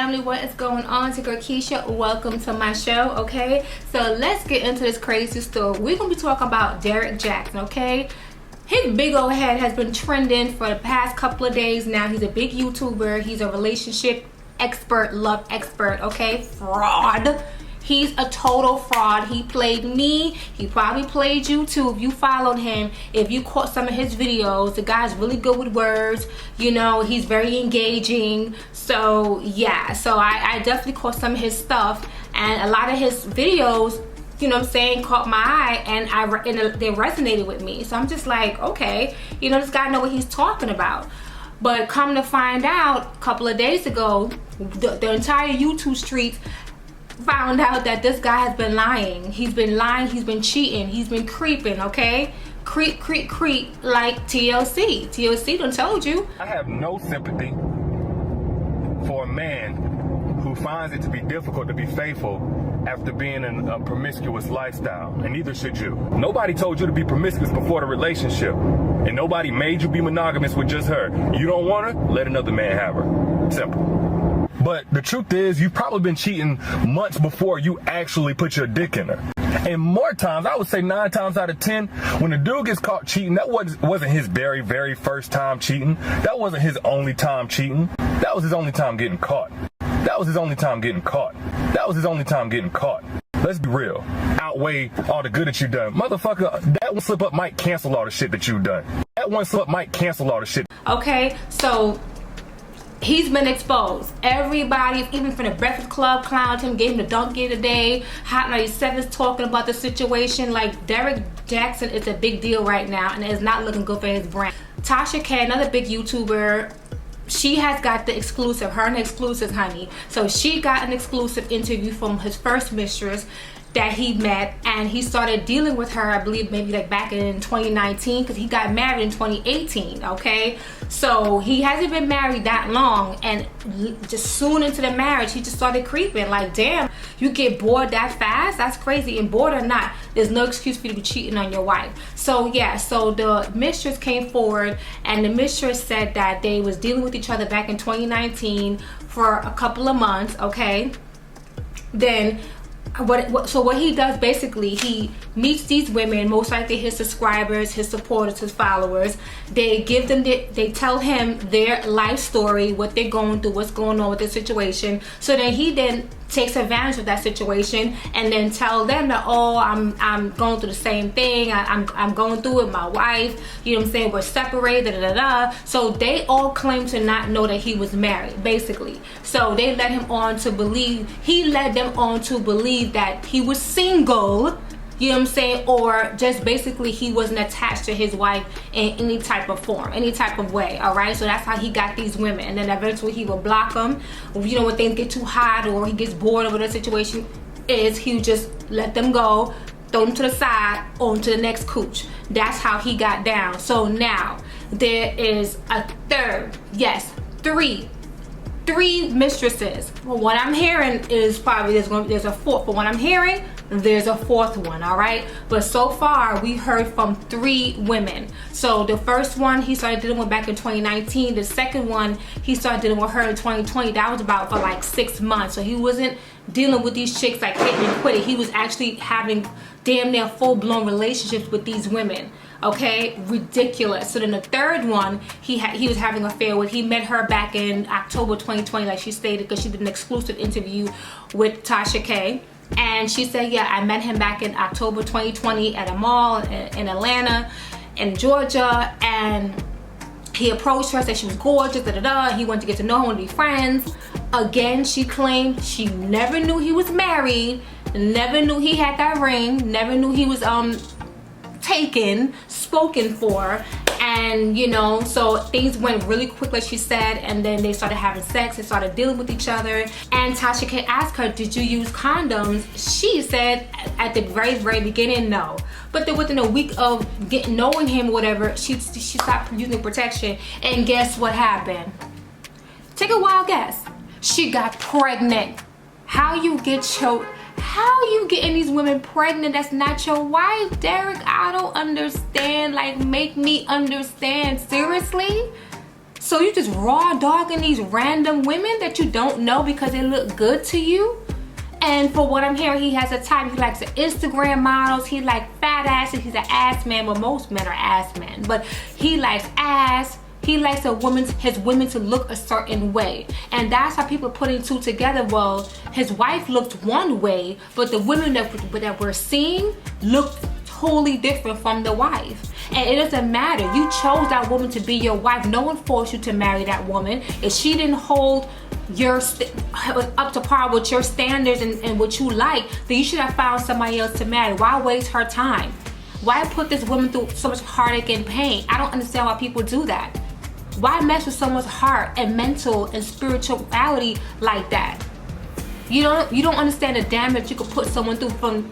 family, what is going on? It's your girl Keisha. Welcome to my show. Okay, so let's get into this crazy story. We're gonna be talking about Derrick Jaxn. Okay, his big old head has been trending for the past couple of days now. He's a big YouTuber. He's a relationship expert, love expert. Okay, fraud. He's a total fraud. He played me. He probably played you too if you followed him. If you caught some of his videos, the guy's really good with words. You know, he's very engaging. So yeah, so I definitely caught some of his stuff, and a lot of his videos, you know what I'm saying, caught my eye, and they resonated with me. So I'm just like, okay, you know, this guy know what he's talking about. But come to find out, a couple of days ago, the entire YouTube streets found out that this guy has been lying. He's been lying, he's been cheating, he's been creeping, okay? Creep, creep, creep, like TLC. TLC done told you. I have no sympathy for a man who finds it to be difficult to be faithful after being in a promiscuous lifestyle, and neither should you. Nobody told you to be promiscuous before the relationship, and nobody made you be monogamous with just her. You don't want her? Let another man have her. Simple. But the truth is, you've probably been cheating months before you actually put your dick in her. And more times, I would say 9 times out of 10, when a dude gets caught cheating, that wasn't his very, very first time cheating. That wasn't his only time cheating. That was his only time getting caught. That was his only time getting caught. That was his only time getting caught. Let's be real. Outweigh all the good that you've done. Motherfucker, that one slip up might cancel all the shit that you've done. That one slip up might cancel all the shit. Okay, so he's been exposed. Everybody, even from the Breakfast Club, clowned him, gave him the donkey today. Hot 97 is talking about the situation. Like, Derrick Jaxn is a big deal right now, and it's not looking good for his brand. Tasha K, another big YouTuber, she has got the exclusive, her and the exclusive, honey. So she got an exclusive interview from his first mistress that he met, and he started dealing with her, I believe maybe like back in 2019, because he got married in 2018. Okay, so he hasn't been married that long, and just soon into the marriage he just started creeping. Like, damn, you get bored that fast? That's crazy. And bored or not, there's no excuse for you to be cheating on your wife. So yeah, so the mistress came forward, and the mistress said that they was dealing with each other back in 2019 for a couple of months. Okay, then what he does, basically, he meets these women, most likely his subscribers, his supporters, his followers. They give them they tell him their life story, what they're going through, what's going on with the situation. So then he takes advantage of that situation and then tell them that, oh, I'm going through the same thing, I'm going through it with my wife, you know what I'm saying, we're separated, da, da, da. So they all claim to not know that he was married, basically. So they led him on to believe, he led them on to believe that he was single, you know what I'm saying, or just basically he wasn't attached to his wife in any type of form, any type of way. All right, so that's how he got these women, and then eventually he will block them. You know, when things get too hot or he gets bored over the situation, he would just let them go, throw them to the side, on to the next cooch. That's how he got down. So now there is a third, yes, three mistresses. Well, what I'm hearing is probably there's a fourth, but what I'm hearing, there's a fourth one. All right, but so far we heard from 3 women. So the first one he started dealing with back in 2019. The second one he started dealing with her in 2020. That was about for like 6 months. So he wasn't dealing with these chicks like hit and quit it. He was actually having damn near full-blown relationships with these women. Okay, ridiculous. So then the third one he was having an affair with. He met her back in October 2020, like she stated, because she did an exclusive interview with Tasha K. And she said, yeah, I met him back in October 2020 at a mall in Atlanta, in Georgia, and he approached her, said she was gorgeous, da da da. He wanted to get to know her and be friends. Again, she claimed she never knew he was married, never knew he had that ring, never knew he was taken, spoken for. And you know, so things went really quick, like she said, and then they started having sex, they started dealing with each other. And Tasha K asked her, did you use condoms? She said at the very beginning, no. But then within a week of knowing him or whatever, she stopped using protection. And guess what happened? Take a wild guess. She got pregnant. How you getting these women pregnant that's not your wife, Derrick? I don't understand. Like, make me understand. Seriously? So you just raw dogging these random women that you don't know because they look good to you? And for what I'm hearing, he has a type. He likes the Instagram models. He likes fat asses. He's an ass man. Well, most men are ass men. But he likes ass. He likes his women to look a certain way. And that's how people are putting two together. Well, his wife looked one way, but the women that we're seeing looked totally different from the wife. And it doesn't matter. You chose that woman to be your wife. No one forced you to marry that woman. If she didn't hold up to par with your standards and what you like, then you should have found somebody else to marry. Why waste her time? Why put this woman through so much heartache and pain? I don't understand why people do that. Why mess with someone's heart and mental and spirituality like that? You don't understand the damage you could put someone through. From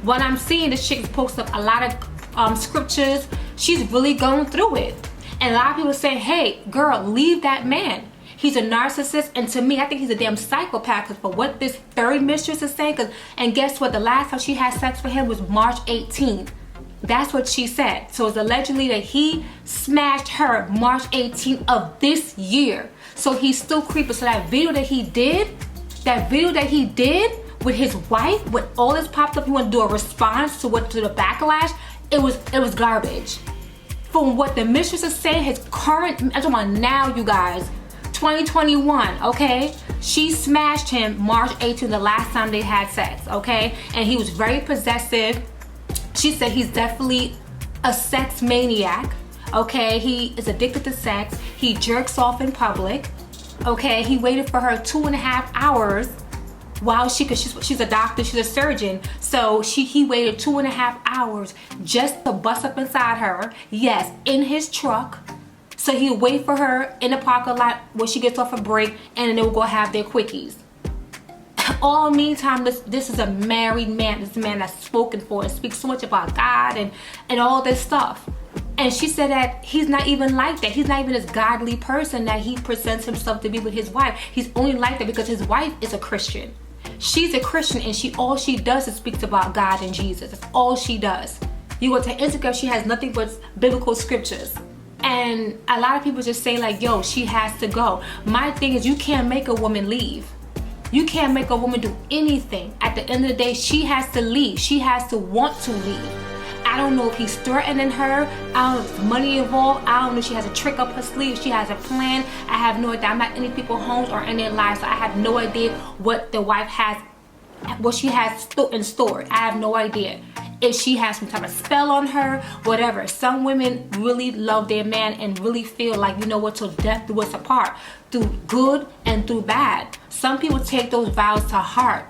what I'm seeing, this chick posts up a lot of scriptures. She's really going through it. And a lot of people say, hey, girl, leave that man. He's a narcissist, and to me, I think he's a damn psychopath. Because for what this third mistress is saying, and guess what? The last time she had sex with him was March 18th. That's what she said. So it's allegedly that he smashed her March 18th of this year. So he's still creeping. So that video that he did with his wife, when all this popped up, he wanted to do a response to the backlash. It was garbage. From what the mistress is saying, his current, I'm talking about now, you guys, 2021, okay? She smashed him March 18th, the last time they had sex, okay? And he was very possessive. She said he's definitely a sex maniac, okay? He is addicted to sex. He jerks off in public, okay? He waited for her 2.5 hours while she's a doctor, she's a surgeon. So he waited 2.5 hours just to bust up inside her, yes, in his truck. So he'll wait for her in the parking lot when she gets off a break, and then they'll go have their quickies. All meantime, this is a married man. This is a man that's spoken for and speaks so much about God and all this stuff. And she said that he's not even like that. He's not even this godly person that he presents himself to be with his wife. He's only like that because his wife is a Christian. She's a Christian, and all she does is speaks about God and Jesus. That's all she does. You go to Instagram, she has nothing but biblical scriptures. And a lot of people just say like, yo, she has to go. My thing is, you can't make a woman leave. You can't make a woman do anything. At the end of the day, she has to leave. She has to want to leave. I don't know if he's threatening her. I don't know if there's money involved. I don't know if she has a trick up her sleeve. If she has a plan. I have no idea. I'm not in any people's homes or in their lives, so I have no idea what the wife has, what she has in store. I have no idea. If she has some type of spell on her, whatever. Some women really love their man and really feel like, you know what, till death do us apart, through good and through bad. Some people take those vows to heart.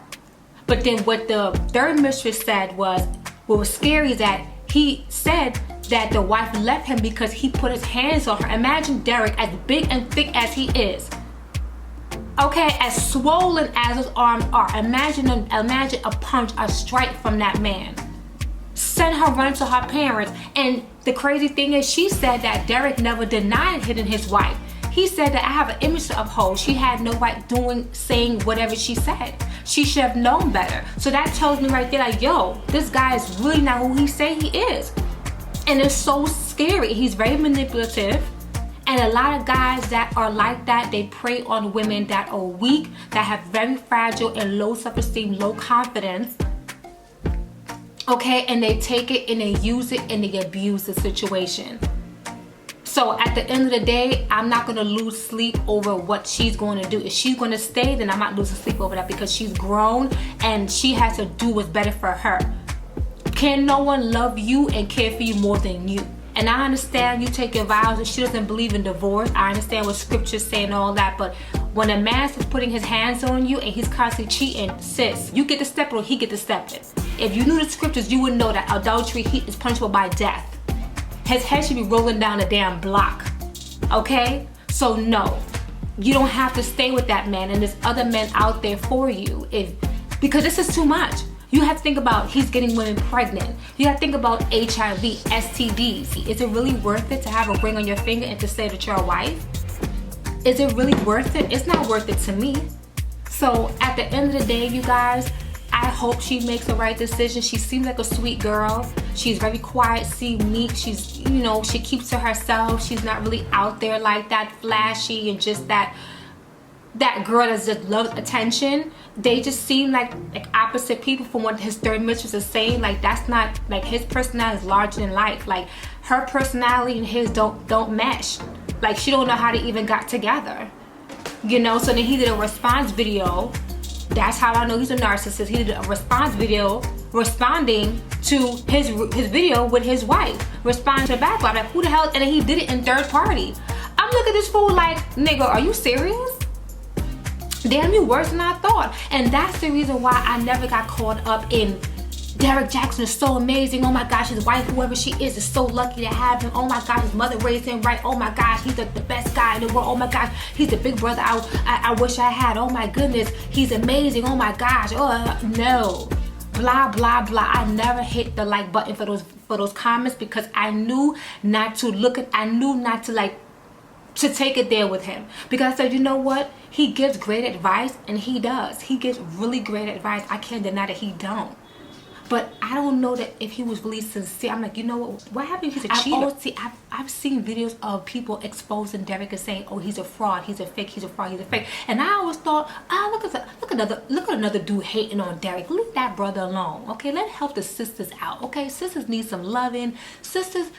But then what the third mistress said was, what was scary is that he said that the wife left him because he put his hands on her. Imagine Derrick, as big and thick as he is, okay, as swollen as his arms are. Imagine a punch, a strike from that man. Send her running to her parents. And the crazy thing is, she said that Derrick never denied hitting his wife. He said that I have an image to uphold. She had no right saying whatever she said. She should have known better. So that tells me right there, like, yo, this guy is really not who he say he is. And it's so scary. He's very manipulative. And a lot of guys that are like that, they prey on women that are weak, that have very fragile and low self-esteem, low confidence. Okay, and they take it and they use it and they abuse the situation. So at the end of the day, I'm not going to lose sleep over what she's going to do. If she's going to stay, then I'm not losing sleep over that, because she's grown and she has to do what's better for her. Can no one love you and care for you more than you? And I understand you take your vows and she doesn't believe in divorce. I understand what scriptures say and all that, but when a man is putting his hands on you and he's constantly cheating, sis, you get to step it or he get to step it. If you knew the scriptures, you would know that adultery is punishable by death. His head should be rolling down a damn block. Okay? So no, you don't have to stay with that man, and there's other men out there for you. Because this is too much. You have to think about he's getting women pregnant. You have to think about HIV, STDs. Is it really worth it to have a ring on your finger and to say that you're a wife? Is it really worth it? It's not worth it to me. So at the end of the day, you guys, I hope she makes the right decision. She seems like a sweet girl. She's very quiet, meek. She's, you know, she keeps to herself. She's not really out there like that, flashy and just that girl that just loves attention. They just seem like opposite people from what his third mistress is saying. Like, that's not, like, his personality is larger than life. Like, her personality and his don't mesh. Like, she don't know how they even got together, you know. So then he did a response video. That's how I know he's a narcissist. He did a response video responding to his video with his wife, responding to the backlash. Like, who the hell? And then he did it in third party. I'm looking at this fool like, nigga, are you serious? Damn, you worse than I thought. And that's the reason why I never got caught up in Derrick Jaxn is so amazing. Oh my gosh, his wife, whoever she is so lucky to have him. Oh my gosh, his mother raised him right. Oh my gosh, he's the best guy in the world. Oh my gosh, he's the big brother I wish I had. Oh my goodness, he's amazing. Oh my gosh. Oh no, blah blah blah. I never hit the like button for those comments because I knew not to look at. I knew not to like to take it there with him, because I said, you know what, he gives great advice, and he does. He gives really great advice. I can't deny that he don't. But I don't know that if he was really sincere. I'm like, you know what happened if he's a cheater? I've seen videos of people exposing Derrick and saying, oh, he's a fraud, he's a fake, he's a fraud, he's a fake. And I always thought, look at another dude hating on Derrick. Leave that brother alone. Okay, let's help the sisters out. Okay, sisters need some loving. Sisters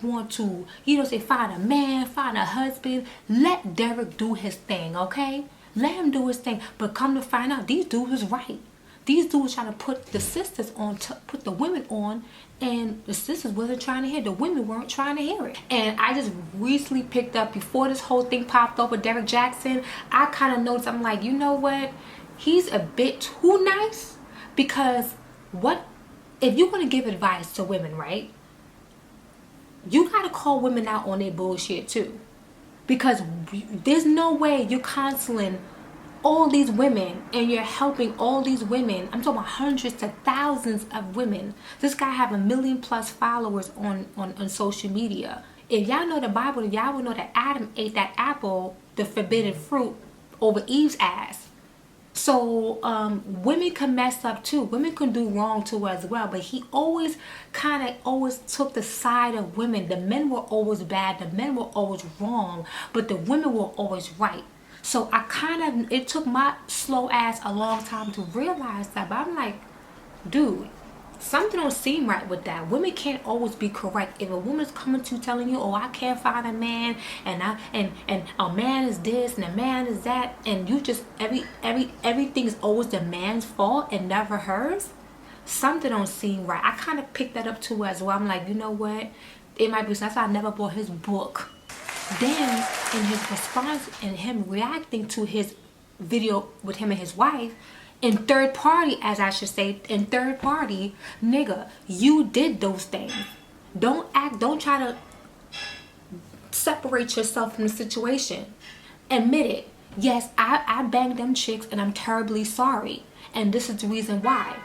want to, you know, say find a man, find a husband. Let Derrick do his thing, okay? Let him do his thing. But come to find out, these dudes is right. These dudes trying to put the sisters on, put the women on, and the sisters wasn't trying to hear. The women weren't trying to hear it. And I just recently picked up, before this whole thing popped up with Derrick Jaxn, I kind of noticed, I'm like, you know what? He's a bit too nice. Because if you're going to give advice to women, right? You got to call women out on their bullshit too. Because there's no way you're counseling all these women and you're helping all these women. I'm talking about hundreds to thousands of women. This guy have 1 million+ followers on social media. If y'all know the Bible, y'all would know that Adam ate that apple, the forbidden fruit, over Eve's ass. So women can mess up too. Women can do wrong too as well. But he always took the side of women. The men were always bad. The men were always wrong. But the women were always right. So it took my slow ass a long time to realize that. But I'm like, dude, something don't seem right with that. Women can't always be correct. If a woman's coming to telling you, oh, I can't find a man, and a man is this and a man is that, and you just everything is always the man's fault and never hers, something don't seem right. I kind of picked that up too as well. I'm like, you know what? It might be, that's why I never bought his book. Then in his response and him reacting to his video with him and his wife, in third party, as I should say, in third party, nigga, you did those things. Don't try to separate yourself from the situation. Admit it. Yes, I banged them chicks and I'm terribly sorry. And this is the reason why.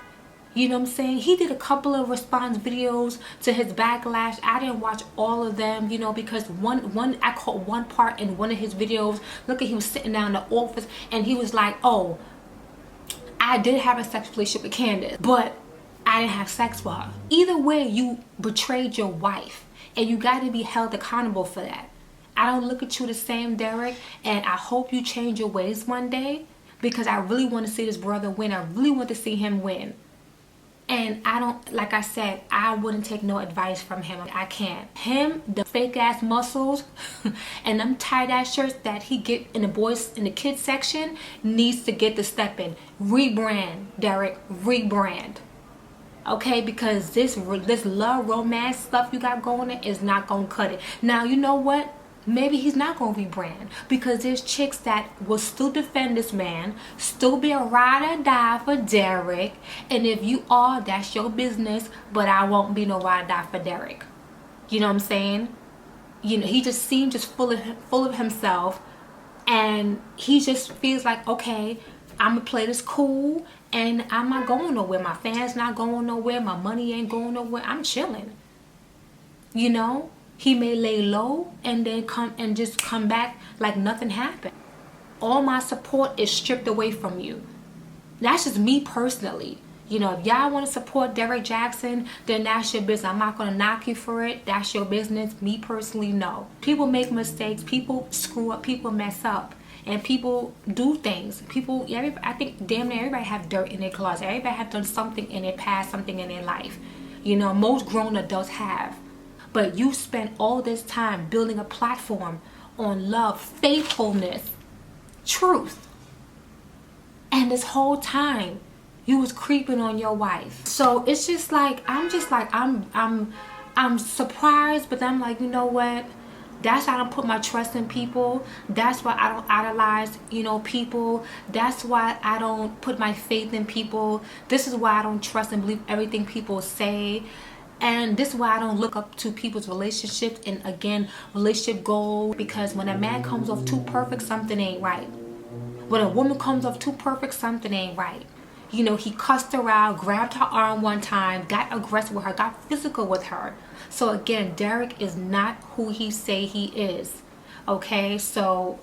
You know what I'm saying? He did a couple of response videos to his backlash. I didn't watch all of them, you know, because I caught one part in one of his videos. Look, he was sitting down in the office and he was like, oh, I did have a sexual relationship with Candice, but I didn't have sex with her. Either way, you betrayed your wife and you got to be held accountable for that. I don't look at you the same, Derrick, and I hope you change your ways one day, because I really want to see this brother win. I really want to see him win. And I don't, like I said, I wouldn't take no advice from him. I can't. Him, the fake ass muscles, and them tight ass shirts that he get in the kids section, needs to get the step in. Rebrand, Derrick, rebrand. Okay, because this love romance stuff you got going on is not gonna cut it. Now, you know what? Maybe he's not going to rebrand, because there's chicks that will still defend this man, still be a ride or die for Derrick. And if you are, that's your business, but I won't be no ride or die for Derrick. You know what I'm saying? You know, he just seems just full of himself, and he just feels like, okay, I'm gonna play this cool and I'm not going nowhere. My fans not going nowhere. My money ain't going nowhere. I'm chilling. You know? He may lay low and then come back like nothing happened. All my support is stripped away from you. That's just me personally. You know, if y'all want to support Derrick Jaxn, then that's your business. I'm not going to knock you for it. That's your business. Me personally, no. People make mistakes. People screw up. People mess up. And people do things. I think damn near everybody have dirt in their closet. Everybody have done something in their past, something in their life. You know, most grown adults have. But you spent all this time building a platform on love, faithfulness, truth. And this whole time, you was creeping on your wife. So it's just like, I'm surprised, but I'm like, you know what? That's why I don't put my trust in people. That's why I don't idolize, you know, people. That's why I don't put my faith in people. This is why I don't trust and believe everything people say. And this is why I don't look up to people's relationships and, again, relationship goals. Because when a man comes off too perfect, something ain't right. When a woman comes off too perfect, something ain't right. You know, he cussed her out, grabbed her arm one time, got aggressive with her, got physical with her. So again, Derrick is not who he say he is. Okay, so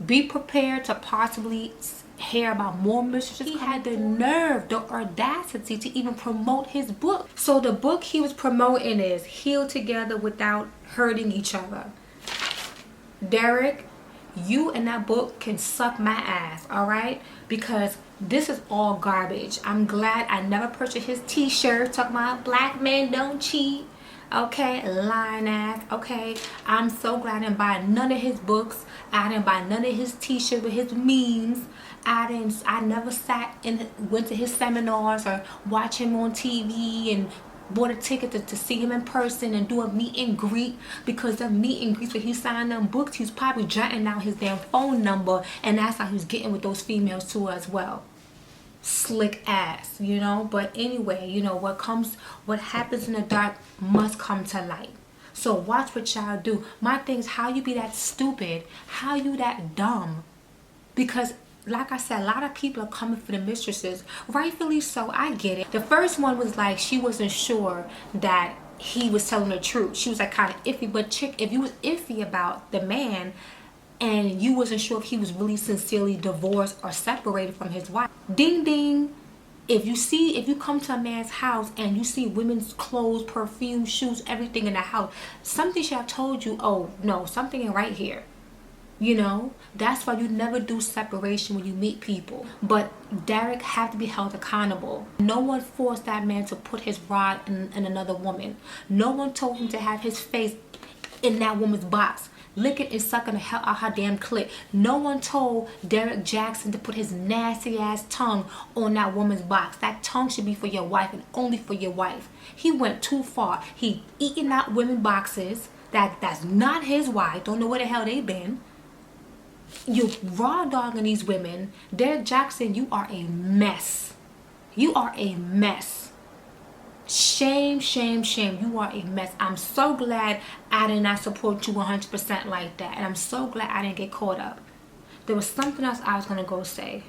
be prepared to possibly hear about more mistresses. He had the nerve, the audacity to even promote his book. So the book he was promoting is Heal Together Without Hurting Each Other. Derrick, you and that book can suck my ass, all right? Because this is all garbage. I'm glad I never purchased his t-shirt talking about black men don't cheat. Okay, lying ass. Okay, I'm so glad I didn't buy none of his books. I didn't buy none of his t-shirts with his memes. I never went to his seminars or watch him on TV and bought a ticket to see him in person and do a meet and greet, because the meet and greets where he signed them books, he was probably jotting down his damn phone number, and that's how he was getting with those females too as well. Slick ass, you know. But anyway, you know, what happens in the dark must come to light. So watch what y'all do. My thing is, how you be that stupid? How you that dumb? Because like I said, a lot of people are coming for the mistresses, rightfully so. I get it. The first one was like, she wasn't sure that he was telling the truth. She was like kind of iffy. But chick, if you was iffy about the man and you wasn't sure if he was really sincerely divorced or separated from his wife, ding ding. If you come to a man's house and you see women's clothes, perfume, shoes, everything in the house, something should have told you, oh no, something ain't right here. You know, that's why you never do separation when you meet people. But Derrick had to be held accountable. No one forced that man to put his rod in another woman. No one told him to have his face in that woman's box, licking and sucking the hell out her damn clit. No one told Derrick Jaxn to put his nasty ass tongue on that woman's box. That tongue should be for your wife and only for your wife. He went too far. He eating out women's boxes. That's not his wife. Don't know where the hell they been. You raw dogging these women. Derrick Jaxn, you are a mess. You are a mess. Shame, shame, shame. You are a mess. I'm so glad I did not support you 100% like that. And I'm so glad I didn't get caught up. There was something else I was going to go say.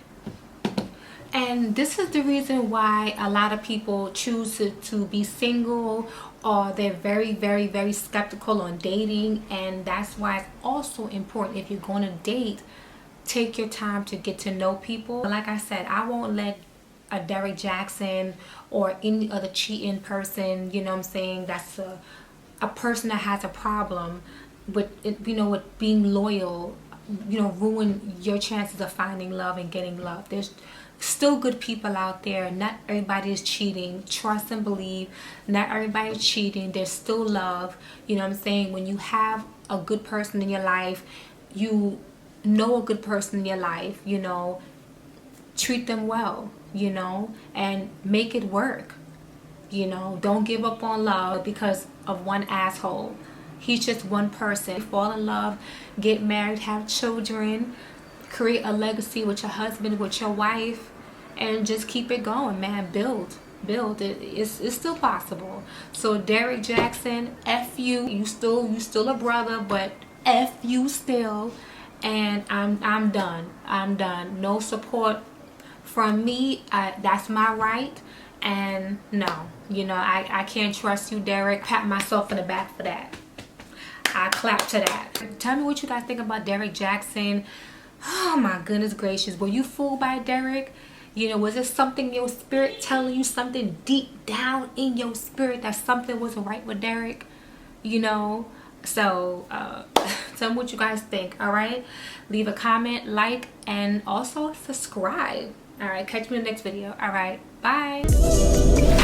And this is the reason why a lot of people choose to be single, or they're very, very, very skeptical on dating. And that's why it's also important, if you're going to date, take your time to get to know people. Like I said, I won't let a Derrick Jaxn or any other cheating person, you know what I'm saying, that's a person that has a problem with, you know, with being loyal, you know, ruin your chances of finding love and getting love. There's still good people out there. Not everybody is cheating. Trust and believe. Not everybody is cheating. There's still love. You know what I'm saying? When you have a good person in your life, you know a good person in your life, you know, treat them well, you know, and make it work. You know, don't give up on love because of one asshole. He's just one person. Fall in love, get married, have children, create a legacy with your husband, with your wife, and just keep it going, man. Build it's still possible. So Derrick Jaxn, F you. You still a brother, but F you still. And I'm done. No support from me. That's my right. And no, you know, I can't trust you, Derrick. Pat myself in the back for that. I clap to that. Tell me what you guys think about Derrick Jaxn. Oh my goodness gracious. Were you fooled by Derrick? You know, was it something your spirit telling you, something deep down in your spirit, that something wasn't right with Derrick? You know, so tell me what you guys think. All right, leave a comment, like, and also subscribe. All right, catch me in the next video. All right, bye.